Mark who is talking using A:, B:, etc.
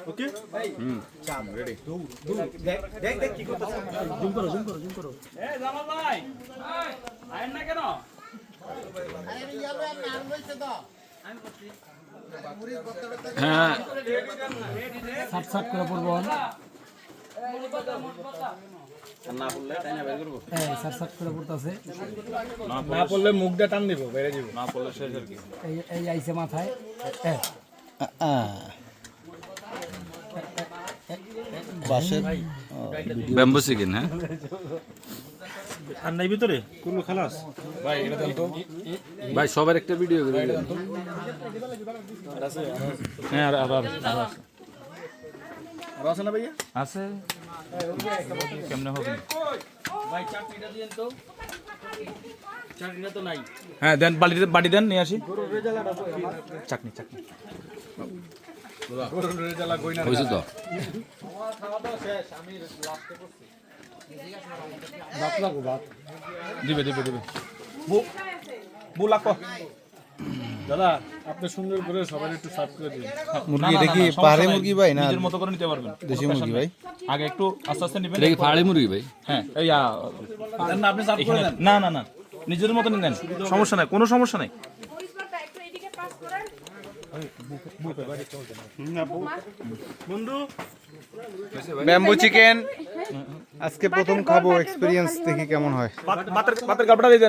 A: Okay
B: ready
A: দেখ কি করতেছ জুম করো
C: এই জামাল ভাই আইন না কেন
B: হ্যাঁ
D: সাট করে পড়বো
B: না বললে তাই না বের করব
D: সাট করে পড়তেছে
A: না পড়লে মুখটা টান দিব বেরে যাব
B: না বললে শেষ আর কি
D: এই আইছে মাথায়
E: বাসের
B: ব্যাম্বু চিকেন হ্যাঁ
A: আর নাই ভিতরে কোন খালাস
B: ভাই এটা দেন তো ভাই সবার একটা ভিডিও করে দেন তো হ্যাঁ আর
A: আছে না ভাইয়া
B: আছে কেমনে হবে
C: ভাই চাটনিটা দিয়েন তো চাটনিটা তো নাই
B: হ্যাঁ দেন বাড়ি দেন নিয়ে আসি চাটনি হয়েছে তো দিবে
A: দাদা আপনি সুন্দর করে সবাই একটু সার্ভ করে দিন
E: মুরগি এটা কি পাহাড়ি মুরগি ভাই না
B: নিজের মতো করে নিতে পারবেন
E: দেশি মুরগি ভাই?
B: আগে একটু আস্তে আস্তে নেবেন দেখি পাহাড়ি মুরগি ভাই হ্যাঁ এই দেন না আপনি সার্ভ করে দেন না নিজের মতো নেন সমস্যা নাই কোনো সমস্যা নাই
A: বন্ধু
E: ব্যাম্বু চিকেন আজকে প্রথম খাবো, এক্সপেরিয়েন্স দেখি কেমন হয়।
B: বাতের কাপড়টা দিয়ে দেন।